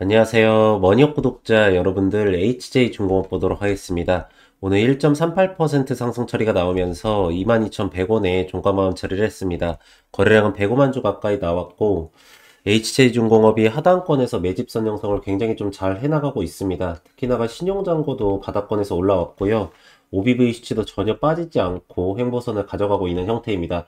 안녕하세요. 머니업 구독자 여러분들, HJ중공업 보도록 하겠습니다. 오늘 1.38% 상승 처리가 나오면서 22,100원에 종가마감 처리를 했습니다. 거래량은 105만 주 가까이 나왔고, HJ중공업이 하단권에서 매집선 형성을 굉장히 좀 잘 해나가고 있습니다. 특히나가 신용잔고도 바닥권에서 올라왔고요. OBV 수치도 전혀 빠지지 않고 횡보선을 가져가고 있는 형태입니다.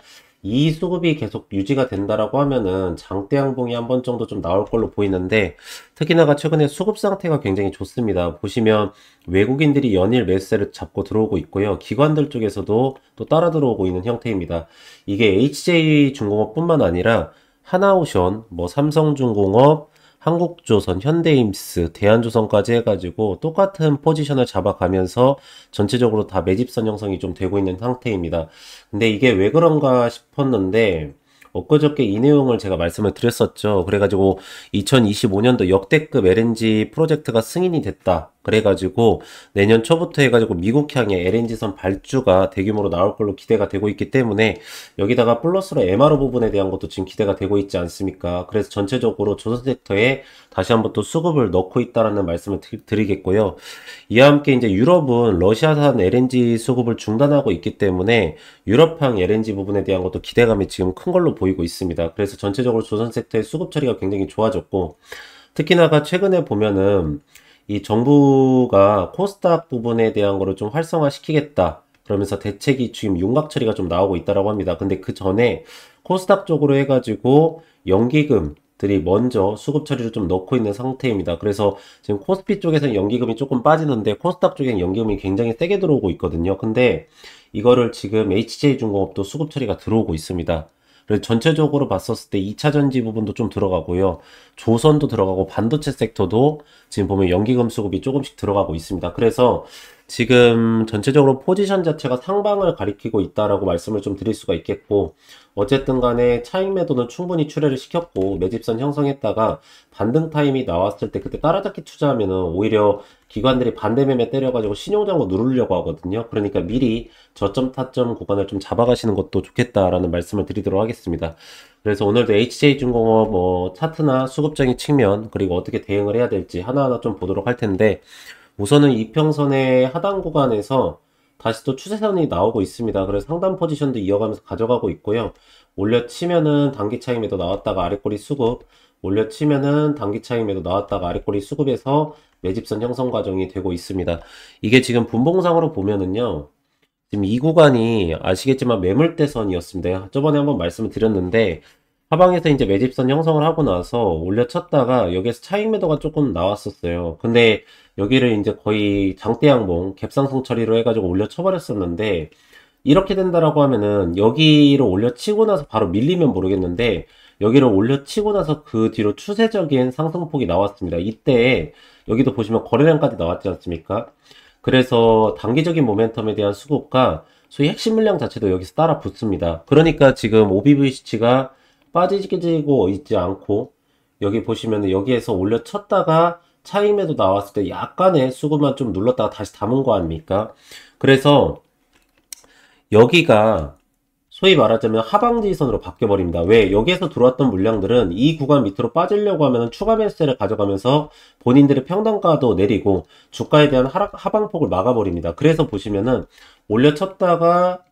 이 수급이 계속 유지가 된다라고 하면은 장대 양봉이 한 번 정도 좀 나올 걸로 보이는데, 특히나가 최근에 수급 상태가 굉장히 좋습니다. 보시면 외국인들이 연일 매수세를 잡고 들어오고 있고요. 기관들 쪽에서도 또 따라 들어오고 있는 형태입니다. 이게 HJ중공업뿐만 아니라 하나오션, 삼성중공업, 한국조선, 현대임스, 대한조선까지 해가지고 똑같은 포지션을 잡아가면서 전체적으로 다 매집선 형성이 좀 되고 있는 상태입니다. 근데 이게 왜 그런가 싶었는데, 엊그저께 이 내용을 제가 말씀을 드렸었죠. 그래가지고 2025년도 역대급 LNG 프로젝트가 승인이 됐다. 그래가지고 내년 초부터 해가지고 미국향의 LNG선 발주가 대규모로 나올 걸로 기대가 되고 있기 때문에, 여기다가 플러스로 MRO 부분에 대한 것도 지금 기대가 되고 있지 않습니까? 그래서 전체적으로 조선 섹터에 다시 한번 또 수급을 넣고 있다라는 말씀을 드리겠고요. 이와 함께 이제 유럽은 러시아산 LNG 수급을 중단하고 있기 때문에 유럽향 LNG 부분에 대한 것도 기대감이 지금 큰 걸로 보이고 있습니다. 그래서 전체적으로 조선 섹터의 수급 처리가 굉장히 좋아졌고, 특히나가 최근에 보면은 이 정부가 코스닥 부분에 대한 거를 좀 활성화시키겠다, 그러면서 대책이 지금 윤곽 처리가 좀 나오고 있다라고 합니다. 근데 그 전에 코스닥 쪽으로 해가지고 연기금들이 먼저 수급 처리를 좀 넣고 있는 상태입니다. 그래서 지금 코스피 쪽에서는 연기금이 조금 빠지는데 코스닥 쪽엔 연기금이 굉장히 세게 들어오고 있거든요. 근데 이거를 지금 HJ중공업도 수급 처리가 들어오고 있습니다. 그래서 전체적으로 봤었을 때 2차전지 부분도 좀 들어가고요. 조선도 들어가고 반도체 섹터도 지금 보면 연기금 수급이 조금씩 들어가고 있습니다. 그래서 지금 전체적으로 포지션 자체가 상방을 가리키고 있다라고 말씀을 좀 드릴 수가 있겠고, 어쨌든 간에 차익 매도는 충분히 출회를 시켰고 매집선 형성했다가 반등 타임이 나왔을 때 그때 따라잡기 투자하면은 오히려 기관들이 반대 매매 때려가지고 신용장고 누르려고 하거든요. 그러니까 미리 저점 타점 구간을 좀 잡아가시는 것도 좋겠다라는 말씀을 드리도록 하겠습니다. 그래서 오늘도 HJ중공업 차트나 수급적인 측면, 그리고 어떻게 대응을 해야 될지 하나하나 좀 보도록 할 텐데, 우선은 이평선의 하단 구간에서 다시 또 추세선이 나오고 있습니다. 그래서 상단 포지션도 이어가면서 가져가고 있고요. 올려치면은 단기 차익 매도 나왔다가 아랫꼬리 수급, 올려치면은 단기 차익 매도 나왔다가 아랫꼬리 수급에서 매집선 형성 과정이 되고 있습니다. 이게 지금 분봉상으로 보면은요, 지금 이 구간이 아시겠지만 매물대선이었습니다. 저번에 한번 말씀을 드렸는데, 하방에서 이제 매집선 형성을 하고 나서 올려쳤다가 여기에서 차익 매도가 조금 나왔었어요. 근데 여기를 이제 거의 장대 양봉 갭상승 처리로 해가지고 올려쳐버렸었는데, 이렇게 된다라고 하면은 여기를 올려치고 나서 바로 밀리면 모르겠는데, 여기를 올려치고 나서 그 뒤로 추세적인 상승폭이 나왔습니다. 이때 여기도 보시면 거래량까지 나왔지 않습니까? 그래서 단기적인 모멘텀에 대한 수급과 소위 핵심 물량 자체도 여기서 따라 붙습니다. 그러니까 지금 OBV 수치가 빠지고 있지 않고, 여기 보시면 여기에서 올려쳤다가 차익매도 나왔을 때 약간의 수급만 좀 눌렀다가 다시 담은 거 아닙니까? 그래서 여기가 소위 말하자면 하방지선으로 바뀌어버립니다. 왜? 여기에서 들어왔던 물량들은 이 구간 밑으로 빠지려고 하면 추가 매수세를 가져가면서 본인들의 평단가도 내리고 주가에 대한 하방폭을 막아버립니다. 그래서 보시면은 올려쳤다가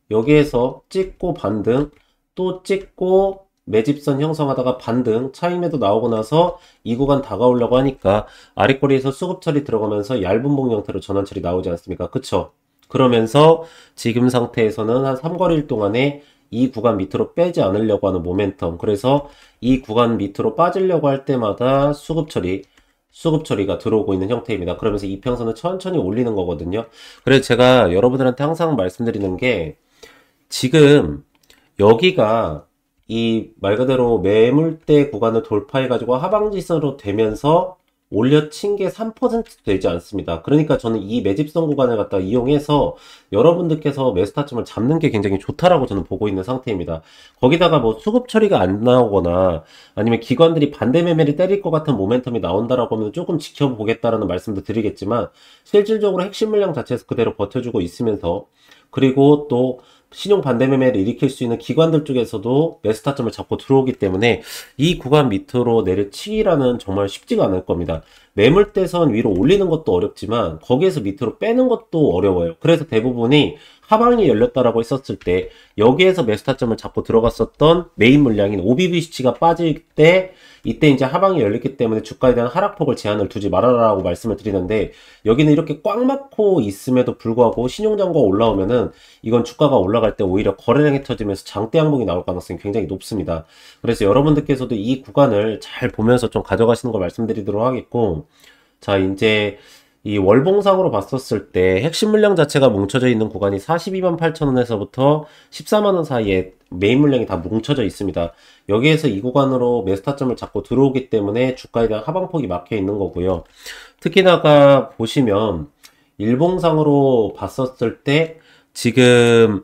여기에서 찍고 반등, 또 찍고 매집선 형성하다가 반등, 차익매도 나오고 나서 이 구간 다가오려고 하니까 아랫꼬리에서 수급 처리 들어가면서 얇은 봉 형태로 전환 처리 나오지 않습니까? 그쵸? 그러면서 지금 상태에서는 한 3거래일 동안에 이 구간 밑으로 빼지 않으려고 하는 모멘텀, 그래서 이 구간 밑으로 빠지려고 할 때마다 수급 처리가 들어오고 있는 형태입니다. 그러면서 이평선을 천천히 올리는 거거든요. 그래서 제가 여러분들한테 항상 말씀드리는 게, 지금 여기가 이 말 그대로 매물대 구간을 돌파해가지고 하방지선으로 되면서 올려친 게 3% 되지 않습니다. 그러니까 저는 이 매집선 구간을 갖다 이용해서 여러분들께서 매수 타점을 잡는 게 굉장히 좋다라고 저는 보고 있는 상태입니다. 거기다가 수급 처리가 안 나오거나 아니면 기관들이 반대 매매를 때릴 것 같은 모멘텀이 나온다라고 하면 조금 지켜보겠다라는 말씀도 드리겠지만, 실질적으로 핵심 물량 자체에서 그대로 버텨주고 있으면서, 그리고 또 신용 반대 매매를 일으킬 수 있는 기관들 쪽에서도 매수 타점을 잡고 들어오기 때문에 이 구간 밑으로 내려치기라는 정말 쉽지가 않을 겁니다. 매물대선 위로 올리는 것도 어렵지만 거기에서 밑으로 빼는 것도 어려워요. 그래서 대부분이 하방이 열렸다라고 했었을 때 여기에서 매수 타점을 잡고 들어갔었던 메인 물량인 OBVC가 빠질 때 이때 이제 하방이 열렸기 때문에 주가에 대한 하락폭을 제한을 두지 말아라라고 말씀을 드리는데, 여기는 이렇게 꽉 막고 있음에도 불구하고 신용장고가 올라오면은 이건 주가가 올라갈 때 오히려 거래량이 터지면서 장대 항목이 나올 가능성이 굉장히 높습니다. 그래서 여러분들께서도 이 구간을 잘 보면서 좀 가져가시는 걸 말씀드리도록 하겠고, 자, 이제 이 월봉상으로 봤었을 때 핵심 물량 자체가 뭉쳐져 있는 구간이 428,000원에서부터 14만원 사이에 메인 물량이 다 뭉쳐져 있습니다. 여기에서 이 구간으로 매수 타점을 잡고 들어오기 때문에 주가에 대한 하방폭이 막혀 있는 거고요. 특히나가 보시면 일봉상으로 봤었을 때 지금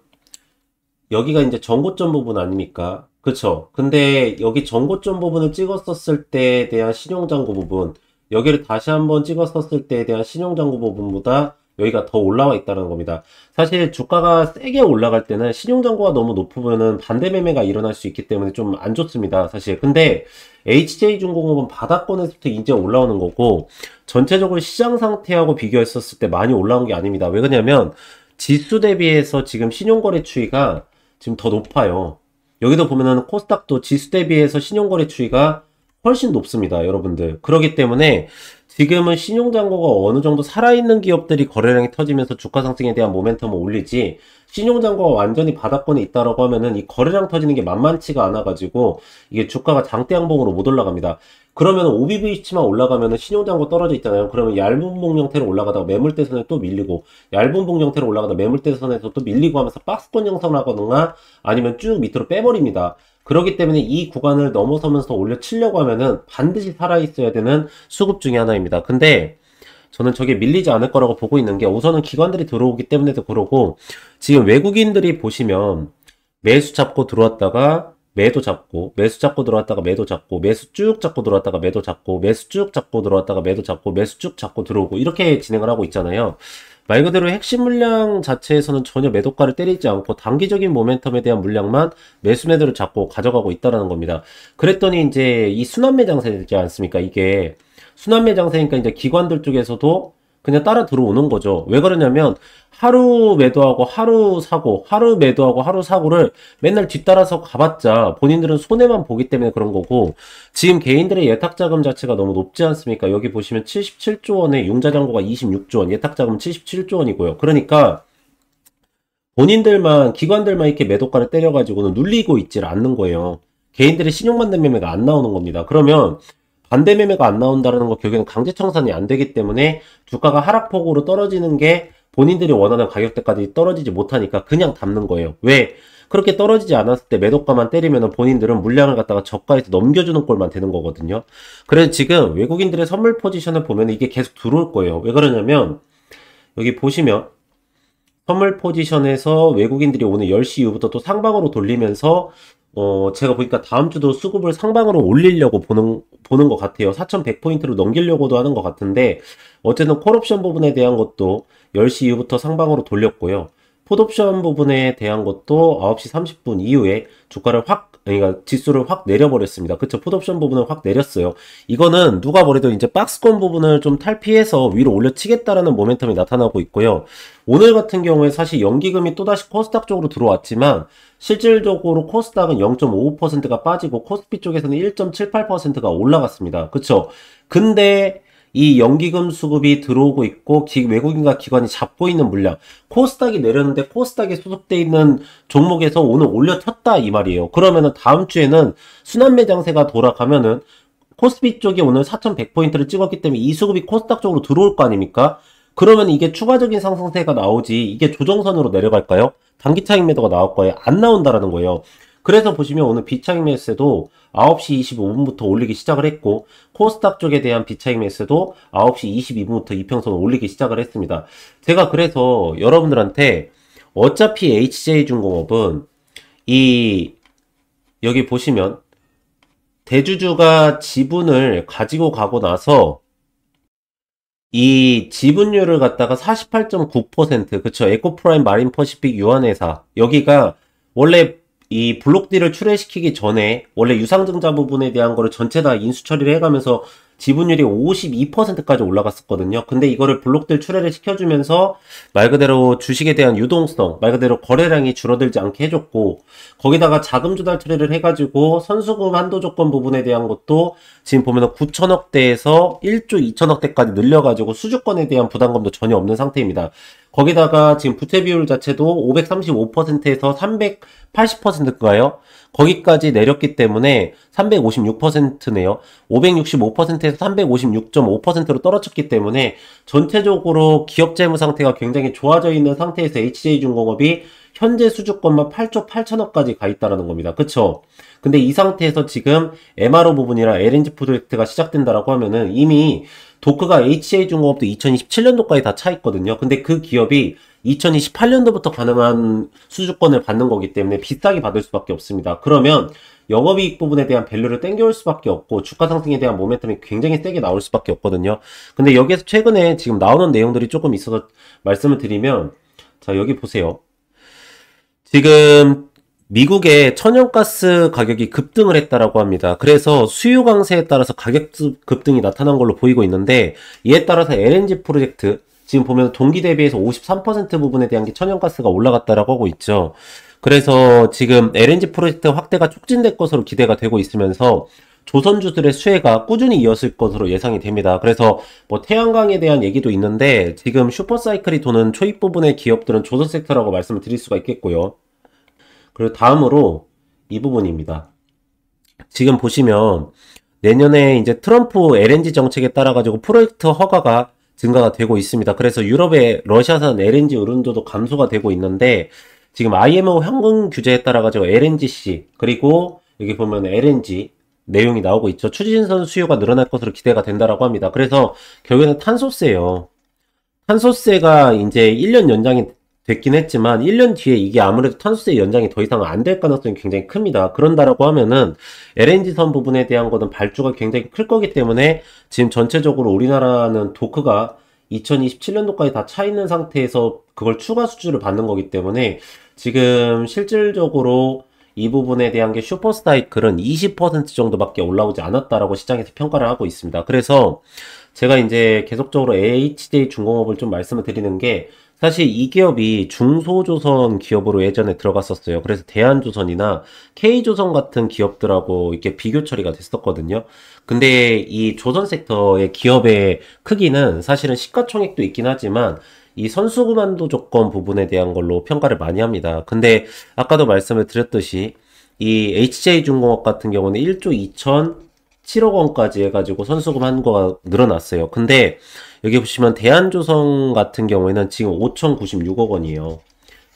여기가 이제 전고점 부분 아닙니까? 그쵸? 근데 여기 전고점 부분을 찍었었을 때에 대한 신용장고 부분, 여기를 다시 한번 찍었었을 때에 대한 신용장고 부분보다 여기가 더 올라와 있다는 겁니다. 사실 주가가 세게 올라갈 때는 신용장고가 너무 높으면은 반대 매매가 일어날 수 있기 때문에 좀 안 좋습니다, 사실. 근데 HJ중공업은 바닥권에서부터 이제 올라오는 거고, 전체적으로 시장 상태하고 비교했었을 때 많이 올라온 게 아닙니다. 왜 그러냐면 지수 대비해서 지금 신용거래 추이가 지금 더 높아요. 여기도 보면은 코스닥도 지수 대비해서 신용거래 추이가 훨씬 높습니다, 여러분들. 그렇기 때문에 지금은 신용장고가 어느 정도 살아있는 기업들이 거래량이 터지면서 주가 상승에 대한 모멘텀을 올리지, 신용장고가 완전히 바닥권에 있다라고 하면은 이 거래량 터지는 게 만만치가 않아가지고 이게 주가가 장대 양봉으로 못 올라갑니다. 그러면 OBVC만 올라가면은 신용장고 떨어져 있잖아요. 그러면 얇은 봉 형태로 올라가다가 매물대선에 또 밀리고, 얇은 봉 형태로 올라가다 매물대선에서 또 밀리고 하면서 박스권 형성을 하거나 아니면 쭉 밑으로 빼버립니다. 그렇기 때문에 이 구간을 넘어서면서 올려치려고 하면은 반드시 살아있어야 되는 수급 중에 하나입니다. 근데 저는 저게 밀리지 않을 거라고 보고 있는 게, 우선은 기관들이 들어오기 때문에도 그러고, 지금 외국인들이 보시면 매수 잡고 들어왔다가 매도 잡고, 매수 잡고 들어왔다가 매도 잡고, 매수 쭉 잡고 들어왔다가 매도 잡고, 매수 쭉 잡고 들어왔다가 매도 잡고, 매수 쭉 잡고 들어오고, 이렇게 진행을 하고 있잖아요. 말 그대로 핵심 물량 자체에서는 전혀 매도가를 때리지 않고 단기적인 모멘텀에 대한 물량만 매수 매도를 잡고 가져가고 있다라는 겁니다. 그랬더니 이제 이 순환매 장세지 않습니까? 이게 순환매 장세니까 이제 기관들 쪽에서도 그냥 따라 들어오는 거죠. 왜 그러냐면 하루 매도하고 하루 사고, 하루 매도하고 하루 사고를 맨날 뒤따라서 가봤자 본인들은 손해만 보기 때문에 그런 거고, 지금 개인들의 예탁자금 자체가 너무 높지 않습니까? 여기 보시면 77조 원에 융자잔고가 26조 원, 예탁자금 77조 원이고요. 그러니까 본인들만, 기관들만 이렇게 매도가를 때려가지고는 눌리고 있질 않는 거예요. 개인들의 신용반대 매매가 안 나오는 겁니다. 그러면 반대 매매가 안 나온다는 거 결국에는 강제 청산이 안 되기 때문에 주가가 하락폭으로 떨어지는 게 본인들이 원하는 가격대까지 떨어지지 못하니까 그냥 담는 거예요. 왜? 그렇게 떨어지지 않았을 때 매도가만 때리면 본인들은 물량을 갖다가 저가에서 넘겨주는 꼴만 되는 거거든요. 그래서 지금 외국인들의 선물 포지션을 보면 이게 계속 들어올 거예요. 왜 그러냐면 여기 보시면 선물 포지션에서 외국인들이 오늘 10시 이후부터 또 상방으로 돌리면서 제가 보니까 다음 주도 수급을 상방으로 올리려고 보는 것 같아요. 4,100포인트로 넘기려고도 하는 것 같은데, 어쨌든 콜옵션 부분에 대한 것도 10시 이후부터 상방으로 돌렸고요. 풋옵션 부분에 대한 것도 9시 30분 이후에 주가를 그러니까 지수를 확 내려버렸습니다. 그쵸? 풋옵션 부분을 확 내렸어요. 이거는 누가 뭐래도 이제 박스권 부분을 좀 탈피해서 위로 올려치겠다라는 모멘텀이 나타나고 있고요. 오늘 같은 경우에 사실 연기금이 또다시 코스닥 쪽으로 들어왔지만, 실질적으로 코스닥은 0.55%가 빠지고 코스피 쪽에서는 1.78%가 올라갔습니다. 그쵸? 근데 이 연기금 수급이 들어오고 있고 외국인과 기관이 잡고 있는 물량, 코스닥이 내렸는데 코스닥에 소속돼 있는 종목에서 오늘 올려쳤다 이 말이에요. 그러면은 다음 주에는 순환매 장세가 돌아가면은 코스피 쪽이 오늘 4,100포인트를 찍었기 때문에 이 수급이 코스닥 쪽으로 들어올 거 아닙니까? 그러면 이게 추가적인 상승세가 나오지, 이게 조정선으로 내려갈까요? 단기 차익 매도가 나올 거예요? 안 나온다라는 거예요. 그래서 보시면 오늘 비차익 매수세도 9시 25분부터 올리기 시작을 했고, 코스닥 쪽에 대한 비차익 매수세도 9시 22분부터 이평선을 올리기 시작을 했습니다. 제가 그래서 여러분들한테 어차피 HJ중공업은 여기 보시면 대주주가 지분을 가지고 가고 나서 이 지분율을 갖다가 48.9%, 그쵸. 에코프라임 마린퍼시픽 유한회사. 여기가 원래 이 블록딜을 출회시키기 전에 원래 유상증자 부분에 대한 거를 전체 다 인수 처리를 해가면서 지분율이 52%까지 올라갔었거든요. 근데 이거를 블록딜 출회를 시켜주면서 말 그대로 주식에 대한 유동성, 말 그대로 거래량이 줄어들지 않게 해줬고, 거기다가 자금 조달 트레를 해가지고 선수금 한도 조건 부분에 대한 것도 지금 보면은 9천억대에서 1조 2천억대까지 늘려가지고 수주권에 대한 부담감도 전혀 없는 상태입니다. 거기다가 지금 부채 비율 자체도 535%에서 380%인가요? 거기까지 내렸기 때문에 356%네요. 565%에서 356.5%로 떨어졌기 때문에 전체적으로 기업 재무 상태가 굉장히 좋아져 있는 상태에서 HJ중공업이 현재 수주권만 8조 8천억까지 가 있다라는 겁니다. 그쵸? 근데 이 상태에서 지금 MRO 부분이랑 LNG 프로젝트가 시작된다라고 하면은 이미 도크가 HJ중공업도 2027년도까지 다 차 있거든요. 근데 그 기업이 2028년도부터 가능한 수주권을 받는 거기 때문에 비싸게 받을 수밖에 없습니다. 그러면 영업이익 부분에 대한 밸류를 땡겨올 수밖에 없고 주가 상승에 대한 모멘텀이 굉장히 세게 나올 수밖에 없거든요. 근데 여기에서 최근에 지금 나오는 내용들이 조금 있어서 말씀을 드리면, 자, 여기 보세요. 지금 미국의 천연가스 가격이 급등을 했다라고 합니다. 그래서 수요 강세에 따라서 가격 급등이 나타난 걸로 보이고 있는데, 이에 따라서 LNG 프로젝트 지금 보면 동기 대비해서 53% 부분에 대한 게 천연가스가 올라갔다라고 하고 있죠. 그래서 지금 LNG 프로젝트 확대가 촉진될 것으로 기대가 되고 있으면서 조선주들의 수혜가 꾸준히 이었을 것으로 예상이 됩니다. 그래서 뭐 태양광에 대한 얘기도 있는데 지금 슈퍼사이클이 도는 초입 부분의 기업들은 조선 섹터라고 말씀을 드릴 수가 있겠고요. 그리고 다음으로 이 부분입니다. 지금 보시면 내년에 이제 트럼프 LNG 정책에 따라 가지고 프로젝트 허가가 증가가 되고 있습니다. 그래서 유럽의 러시아산 LNG 의존도도 감소가 되고 있는데 지금 IMO 현금 규제에 따라 가지고 LNGC 그리고 여기 보면 LNG 내용이 나오고 있죠. 추진선 수요가 늘어날 것으로 기대가 된다라고 합니다. 그래서 결국에는 탄소세예요. 탄소세가 이제 1년 연장이 됐긴 했지만 1년 뒤에 이게 아무래도 탄소세 연장이 더 이상 안 될 가능성이 굉장히 큽니다. 그런다라고 하면은 LNG선 부분에 대한 거는 발주가 굉장히 클 거기 때문에 지금 전체적으로 우리나라는 도크가 2027년도까지 다 차 있는 상태에서 그걸 추가 수주를 받는 거기 때문에 지금 실질적으로 이 부분에 대한 게 슈퍼사이클은 20% 정도밖에 올라오지 않았다라고 시장에서 평가를 하고 있습니다. 그래서 제가 이제 계속적으로 HJ중공업을 좀 말씀을 드리는 게 사실 이 기업이 중소조선 기업으로 예전에 들어갔었어요. 그래서 대한조선이나 K조선 같은 기업들하고 이렇게 비교 처리가 됐었거든요. 근데 이 조선 섹터의 기업의 크기는 사실은 시가총액도 있긴 하지만 이 선수그만도 조건 부분에 대한 걸로 평가를 많이 합니다. 근데 아까도 말씀을 드렸듯이 이 HJ중공업 같은 경우는 1조 2,007억 원까지 해가지고 선수금 한거가 늘어났어요. 근데 여기 보시면 대한조선 같은 경우에는 지금 5,096억 원이에요.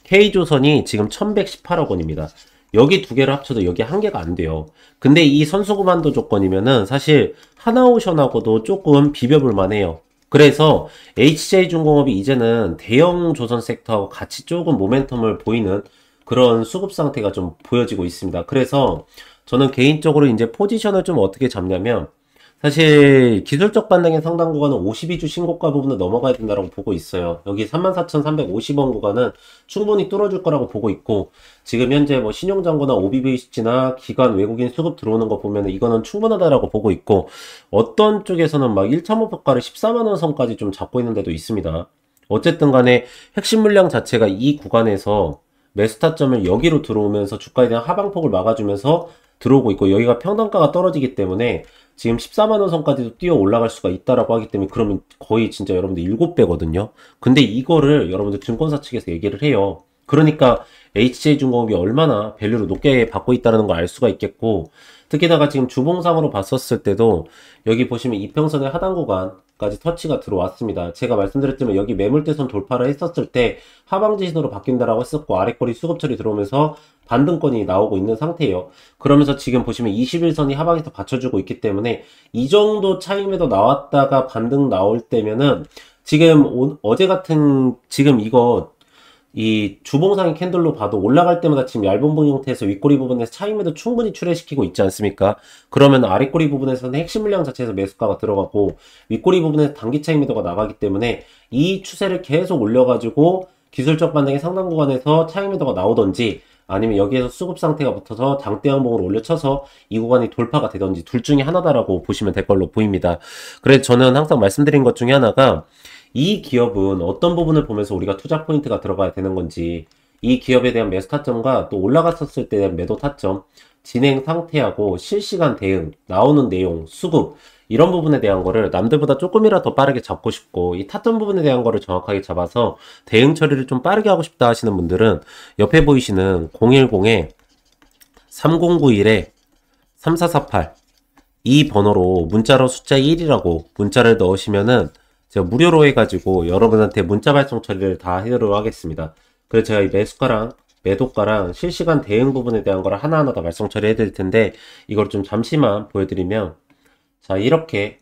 K조선이 지금 1,118억 원입니다. 여기 두 개를 합쳐도 여기 한 개가 안 돼요. 근데 이 선수금 한도 조건이면은 사실 하나오션하고도 조금 비벼볼 만해요. 그래서 HJ중공업이 이제는 대형 조선 섹터하고 같이 조금 모멘텀을 보이는 그런 수급 상태가 좀 보여지고 있습니다. 그래서 저는 개인적으로 이제 포지션을 좀 어떻게 잡냐면 사실 기술적 반등의 상당 구간은 52주 신고가 부분을 넘어가야 된다고 보고 있어요. 여기 34,350원 구간은 충분히 뚫어줄 거라고 보고 있고 지금 현재 뭐 신용장고나 OBVC나 기관 외국인 수급 들어오는 거 보면 이거는 충분하다라고 보고 있고 어떤 쪽에서는 막 1차 목표가를 14만원 선까지 좀 잡고 있는 데도 있습니다. 어쨌든 간에 핵심 물량 자체가 이 구간에서 매수 타점을 여기로 들어오면서 주가에 대한 하방폭을 막아주면서 들어오고 있고 여기가 평단가가 떨어지기 때문에 지금 14만원 선까지도 뛰어 올라갈 수가 있다라고 하기 때문에 그러면 거의 진짜 여러분들 7배거든요. 근데 이거를 여러분들 증권사 측에서 얘기를 해요. 그러니까 HJ중공업이 얼마나 밸류를 높게 받고 있다는 걸 알 수가 있겠고 특히다가 지금 주봉상으로 봤었을 때도 여기 보시면 이평선의 하단 구간까지 터치가 들어왔습니다. 제가 말씀드렸지만 여기 매물대선 돌파를 했었을 때 하방지 신호로 바뀐다라고 했었고 아래꼬리 수급처리 들어오면서 반등권이 나오고 있는 상태예요. 그러면서 지금 보시면 21선이 하방에서 받쳐주고 있기 때문에 이 정도 차임에도 나왔다가 반등 나올 때면은 지금 어제 같은 지금 이거 이 주봉상의 캔들로 봐도 올라갈 때마다 지금 얇은 봉 형태에서 윗꼬리 부분에서 차익매도 충분히 출회시키고 있지 않습니까? 그러면 아랫꼬리 부분에서는 핵심 물량 자체에서 매수가가 들어가고 윗꼬리 부분에서 단기 차익매도가 나가기 때문에 이 추세를 계속 올려가지고 기술적 반등의 상단 구간에서 차익매도가 나오던지 아니면 여기에서 수급 상태가 붙어서 장대 양봉으로 올려쳐서 이 구간이 돌파가 되던지 둘 중에 하나다라고 보시면 될 걸로 보입니다. 그래서 저는 항상 말씀드린 것 중에 하나가 이 기업은 어떤 부분을 보면서 우리가 투자 포인트가 들어가야 되는 건지, 이 기업에 대한 매수 타점과 또 올라갔었을 때 대한 매도 타점, 진행 상태하고 실시간 대응, 나오는 내용, 수급, 이런 부분에 대한 거를 남들보다 조금이라도 더 빠르게 잡고 싶고, 이 타점 부분에 대한 거를 정확하게 잡아서 대응 처리를 좀 빠르게 하고 싶다 하시는 분들은 옆에 보이시는 010에 3091에 3448 이 번호로 문자로 숫자 1이라고 문자를 넣으시면은 제가 무료로 해가지고 여러분한테 문자 발송 처리를 다 해드리도록 하겠습니다. 그래서 제가 이 매수가랑 매도가랑 실시간 대응 부분에 대한 걸 하나하나 다 발송 처리해 드릴 텐데, 이걸 좀 잠시만 보여드리면, 자, 이렇게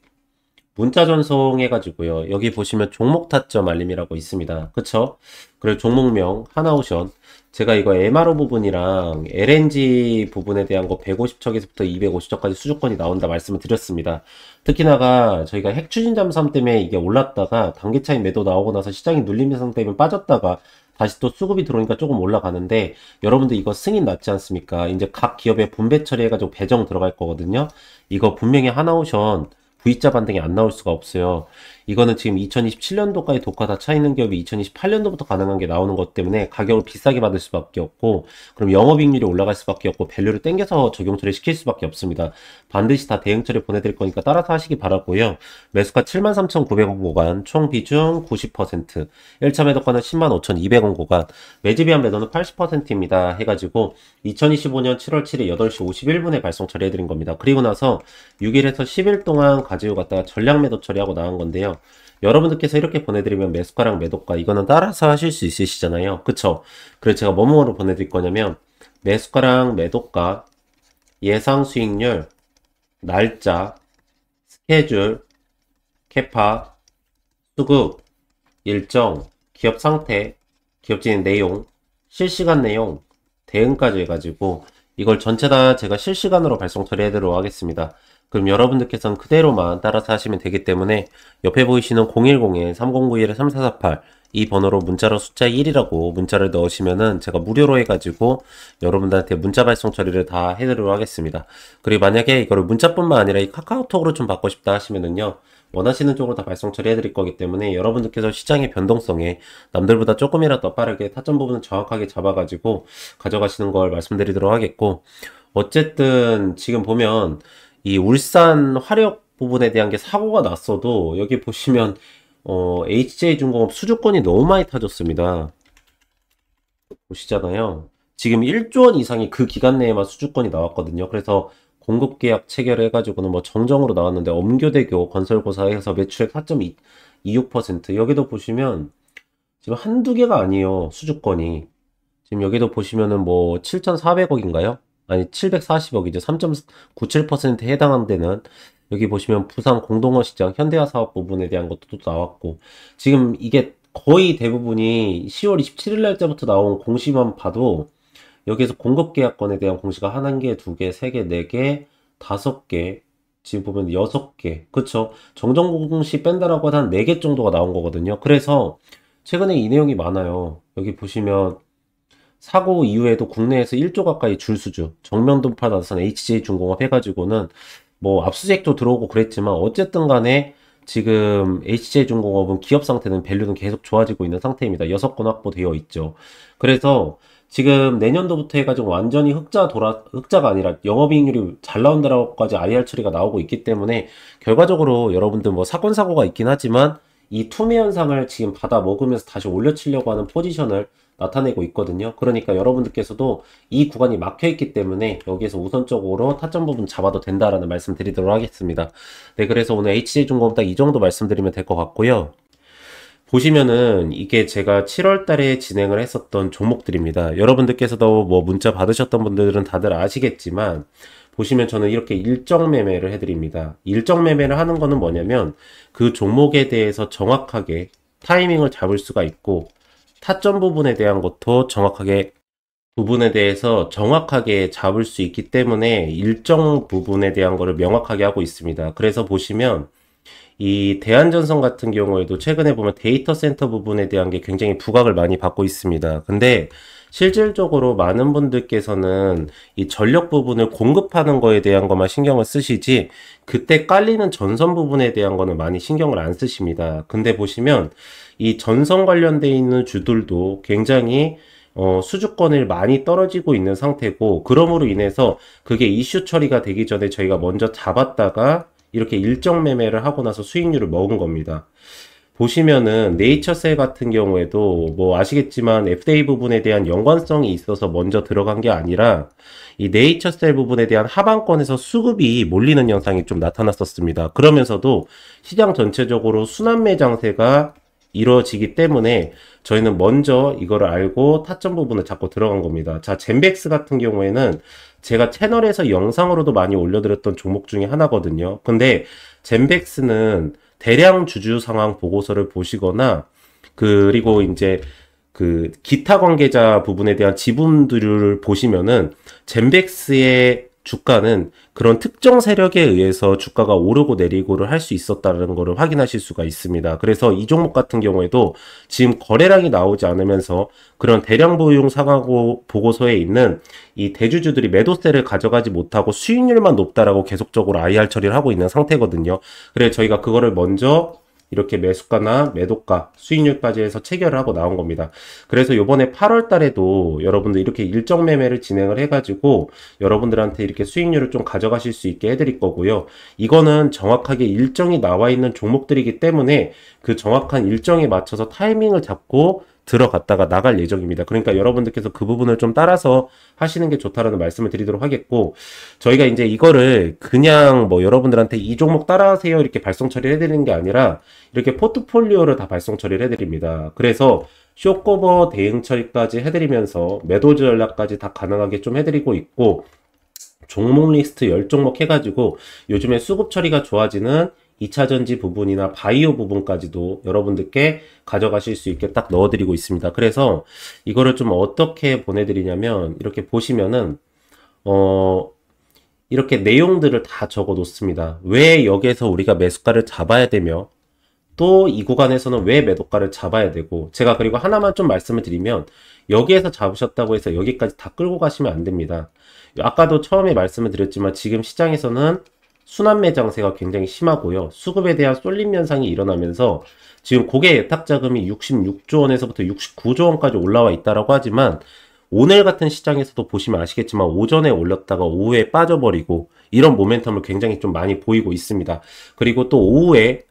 문자 전송해가지고요. 여기 보시면 종목 타점 알림이라고 있습니다. 그쵸? 그리고 종목명 하나오션. 제가 이거 MRO 부분이랑 LNG 부분에 대한 거 150척에서부터 250척까지 수주권이 나온다 말씀을 드렸습니다. 특히나가 저희가 핵추진 잠수함 때문에 이게 올랐다가 단기 차익 매도 나오고 나서 시장이 눌림 현상 때문에 빠졌다가 다시 또 수급이 들어오니까 조금 올라가는데, 여러분들 이거 승인 났지 않습니까? 이제 각 기업에 분배 처리해가지고 배정 들어갈 거거든요. 이거 분명히 하나오션 V자 반등이 안 나올 수가 없어요. 이거는 지금 2027년도까지 독화 다 차 있는 기업이 2028년도부터 가능한 게 나오는 것 때문에 가격을 비싸게 받을 수밖에 없고, 그럼 영업이익률이 올라갈 수밖에 없고, 밸류를 땡겨서 적용 처리 시킬 수밖에 없습니다. 반드시 다 대응 처리 보내드릴 거니까 따라서 하시기 바라고요. 매수가 73,900원 구간, 총 비중 90%, 1차 매도가는 105,200원 구간, 매집이한 매도는 80%입니다. 해가지고 2025년 7월 7일 8시 51분에 발송 처리해드린 겁니다. 그리고 나서 6일에서 10일 동안 가지고 갔다가 전량 매도 처리하고 나온 건데요. 여러분들께서 이렇게 보내드리면 매수가랑 매도가 이거는 따라서 하실 수 있으시잖아요. 그쵸? 그래서 제가 뭐뭐로 보내드릴 거냐면, 매수가랑 매도가, 예상 수익률, 날짜, 스케줄, 캐파, 수급, 일정, 기업 상태, 기업 진행 내용, 실시간 내용, 대응까지 해가지고 이걸 전체 다 제가 실시간으로 발송 처리해드리도록 하겠습니다. 그럼 여러분들께서는 그대로만 따라서 하시면 되기 때문에 옆에 보이시는 010에 3091에 3448 이 번호로 문자로 숫자 1이라고 문자를 넣으시면은 제가 무료로 해가지고 여러분들한테 문자 발송 처리를 다 해드리도록 하겠습니다. 그리고 만약에 이거를 문자뿐만 아니라 이 카카오톡으로 좀 받고 싶다 하시면은요, 원하시는 쪽으로 다 발송 처리해 드릴 거기 때문에 여러분들께서 시장의 변동성에 남들보다 조금이라도 더 빠르게 타점 부분을 정확하게 잡아가지고 가져가시는 걸 말씀드리도록 하겠고, 어쨌든 지금 보면 이 울산 화력 부분에 대한 게 사고가 났어도 여기 보시면 HJ중공업 수주권이 너무 많이 타졌습니다. 보시잖아요. 지금 1조 원 이상이 그 기간 내에만 수주권이 나왔거든요. 그래서 공급계약 체결해가지고는 뭐 정정으로 나왔는데, 엄교대교 건설고사에서 매출액 4.26%, 여기도 보시면 지금 한두 개가 아니에요. 수주권이 지금 여기도 보시면은 뭐 7,400억인가요? 아니 740억이죠. 3.97%에 해당하는 데는 여기 보시면 부산 공동어 시장 현대화 사업 부분에 대한 것도 또 나왔고, 지금 이게 거의 대부분이 10월 27일 날짜부터 나온 공시만 봐도 여기에서 공급계약건에 대한 공시가 1개, 2개, 3개, 4개, 5개, 지금 보면 6개, 그쵸? 정정공시 뺀다라고 한 4개 정도가 나온 거거든요. 그래서 최근에 이 내용이 많아요. 여기 보시면 사고 이후에도 국내에서 1조 가까이 줄수주, 정면 돌파 나선 HJ중공업 해가지고는 뭐 압수수색도 들어오고 그랬지만, 어쨌든 간에 지금 HJ중공업은 기업 상태는 밸류는 계속 좋아지고 있는 상태입니다. 6건 확보되어 있죠. 그래서 지금 내년도부터 해가지고 완전히 흑자가 아니라 영업이익률이 잘 나온다라고까지 IR 처리가 나오고 있기 때문에, 결과적으로 여러분들 뭐 사건 사고가 있긴 하지만 이 투매 현상을 지금 받아 먹으면서 다시 올려치려고 하는 포지션을 나타내고 있거든요. 그러니까 여러분들께서도 이 구간이 막혀 있기 때문에 여기에서 우선적으로 타점 부분 잡아도 된다라는 말씀 드리도록 하겠습니다. 네, 그래서 오늘 HJ중공업 딱 이 정도 말씀드리면 될 것 같고요. 보시면은 이게 제가 7월 달에 진행을 했었던 종목들입니다. 여러분들께서도 뭐 문자 받으셨던 분들은 다들 아시겠지만, 보시면 저는 이렇게 일정 매매를 해드립니다. 일정 매매를 하는 거는 뭐냐면 그 종목에 대해서 정확하게 타이밍을 잡을 수가 있고, 타점 부분에 대한 것도 부분에 대해서 정확하게 잡을 수 있기 때문에 일정 부분에 대한 거를 명확하게 하고 있습니다. 그래서 보시면 이 대한전선 같은 경우에도 최근에 보면 데이터 센터 부분에 대한 게 굉장히 부각을 많이 받고 있습니다. 근데 실질적으로 많은 분들께서는 이 전력 부분을 공급하는 거에 대한 것만 신경을 쓰시지 그때 깔리는 전선 부분에 대한 거는 많이 신경을 안 쓰십니다. 근데 보시면 이 전선 관련돼 있는 주들도 굉장히 수주권을 많이 떨어지고 있는 상태고, 그러므로 인해서 그게 이슈 처리가 되기 전에 저희가 먼저 잡았다가 이렇게 일정 매매를 하고 나서 수익률을 먹은 겁니다. 보시면은 네이처셀 같은 경우에도 뭐 아시겠지만 FDA 부분에 대한 연관성이 있어서 먼저 들어간 게 아니라 이 네이처셀 부분에 대한 하방권에서 수급이 몰리는 현상이 좀 나타났었습니다. 그러면서도 시장 전체적으로 순환매 장세가 이루어지기 때문에 저희는 먼저 이거를 알고 타점 부분을 잡고 들어간 겁니다. 자, 젠백스 같은 경우에는 제가 채널에서 영상으로도 많이 올려드렸던 종목 중에 하나거든요. 근데 젠백스는 대량 주주 상황 보고서를 보시거나 그리고 이제 그 기타 관계자 부분에 대한 지분들을 보시면은 젠백스의 주가는 그런 특정 세력에 의해서 주가가 오르고 내리고를 할 수 있었다는 것을 확인하실 수가 있습니다. 그래서 이 종목 같은 경우에도 지금 거래량이 나오지 않으면서 그런 대량 보유용 상황 보고서에 있는 이 대주주들이 매도세를 가져가지 못하고 수익률만 높다라고 계속적으로 IR 처리를 하고 있는 상태거든요. 그래서 저희가 그거를 먼저 이렇게 매수가나 매도가, 수익률까지 해서 체결을 하고 나온 겁니다. 그래서 요번에 8월 달에도 여러분들 이렇게 일정 매매를 진행을 해가지고 여러분들한테 이렇게 수익률을 좀 가져가실 수 있게 해드릴 거고요. 이거는 정확하게 일정이 나와 있는 종목들이기 때문에 그 정확한 일정에 맞춰서 타이밍을 잡고 들어갔다가 나갈 예정입니다. 그러니까 여러분들께서 그 부분을 좀 따라서 하시는 게 좋다라는 말씀을 드리도록 하겠고, 저희가 이제 이거를 그냥 뭐 여러분들한테 이 종목 따라하세요 이렇게 발송 처리를 해드리는 게 아니라 이렇게 포트폴리오를 다 발송 처리를 해드립니다. 그래서 쇼커버 대응 처리까지 해드리면서 매도 전략까지 다 가능하게 좀 해드리고 있고, 종목 리스트 10종목 해가지고 요즘에 수급 처리가 좋아지는 2차전지 부분이나 바이오 부분까지도 여러분들께 가져가실 수 있게 딱 넣어드리고 있습니다. 그래서 이거를 좀 어떻게 보내드리냐면 이렇게 보시면은 이렇게 내용들을 다 적어 놓습니다. 왜 여기에서 우리가 매수가를 잡아야 되며 또 이 구간에서는 왜 매도가를 잡아야 되고, 제가 그리고 하나만 좀 말씀을 드리면 여기에서 잡으셨다고 해서 여기까지 다 끌고 가시면 안 됩니다. 아까도 처음에 말씀을 드렸지만 지금 시장에서는 순환매 장세가 굉장히 심하고요. 수급에 대한 쏠림 현상이 일어나면서 지금 고객 예탁 자금이 66조 원에서부터 69조 원까지 올라와 있다라고 하지만 오늘 같은 시장에서도 보시면 아시겠지만 오전에 올렸다가 오후에 빠져버리고 이런 모멘텀을 굉장히 좀 많이 보이고 있습니다. 그리고 또 오후에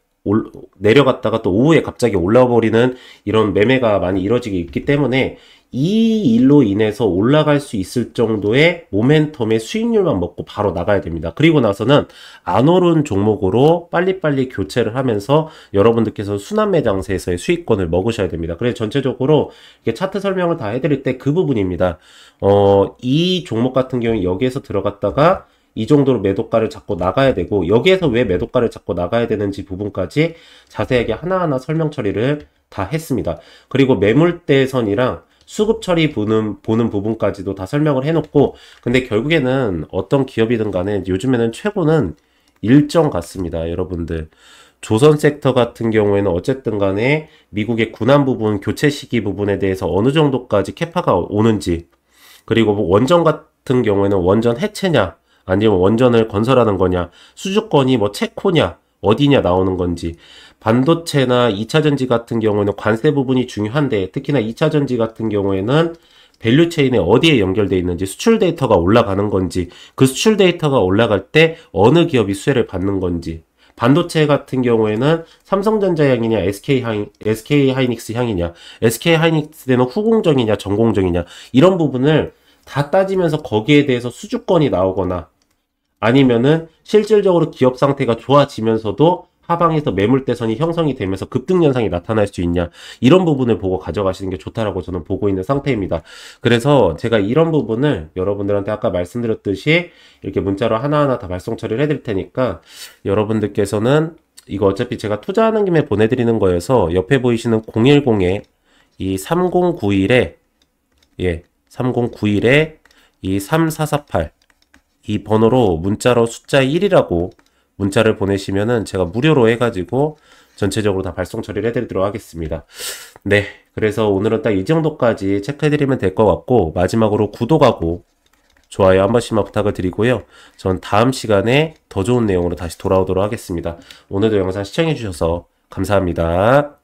내려갔다가 또 오후에 갑자기 올라와 버리는 이런 매매가 많이 이루어지기 있기 때문에 이 일로 인해서 올라갈 수 있을 정도의 모멘텀의 수익률만 먹고 바로 나가야 됩니다. 그리고 나서는 안 오른 종목으로 빨리빨리 교체를 하면서 여러분들께서 순환매 장세에서의 수익권을 먹으셔야 됩니다. 그래서 전체적으로 이렇게 차트 설명을 다 해드릴 때 그 부분입니다. 이 종목 같은 경우에 여기에서 들어갔다가 이 정도로 매도가를 잡고 나가야 되고, 여기에서 왜 매도가를 잡고 나가야 되는지 부분까지 자세하게 하나하나 설명 처리를 다 했습니다. 그리고 매물대선이랑 수급 처리 보는 부분까지도 다 설명을 해놓고, 근데 결국에는 어떤 기업이든 간에 요즘에는 최고는 일정 같습니다. 여러분들 조선 섹터 같은 경우에는 어쨌든 간에 미국의 군함 부분, 교체 시기 부분에 대해서 어느 정도까지 캐파가 오는지, 그리고 뭐 원전 같은 경우에는 원전 해체냐 아니면 원전을 건설하는 거냐, 수주권이 뭐 체코냐 어디냐 나오는 건지, 반도체나 2차전지 같은 경우에는 관세 부분이 중요한데 특히나 2차전지 같은 경우에는 밸류체인에 어디에 연결되어 있는지, 수출 데이터가 올라가는 건지, 그 수출 데이터가 올라갈 때 어느 기업이 수혜를 받는 건지, 반도체 같은 경우에는 삼성전자 향이냐 SK 하이닉스 향이냐, SK 하이닉스는 후공정이냐 전공정이냐, 이런 부분을 다 따지면서 거기에 대해서 수주권이 나오거나 아니면은 실질적으로 기업 상태가 좋아지면서도 하방에서 매물대선이 형성이 되면서 급등 현상이 나타날 수 있냐, 이런 부분을 보고 가져가시는 게 좋다라고 저는 보고 있는 상태입니다. 그래서 제가 이런 부분을 여러분들한테 아까 말씀드렸듯이 이렇게 문자로 하나하나 다 발송 처리를 해드릴 테니까 여러분들께서는 이거 어차피 제가 투자하는 김에 보내드리는 거여서 옆에 보이시는 010에 이 3091에, 예, 3091에 이 3448, 이 번호로 문자로 숫자 1이라고 문자를 보내시면은 제가 무료로 해가지고 전체적으로 다 발송 처리를 해드리도록 하겠습니다. 네. 그래서 오늘은 딱 이 정도까지 체크해드리면 될 것 같고, 마지막으로 구독하고 좋아요 한 번씩만 부탁을 드리고요. 전 다음 시간에 더 좋은 내용으로 다시 돌아오도록 하겠습니다. 오늘도 영상 시청해주셔서 감사합니다.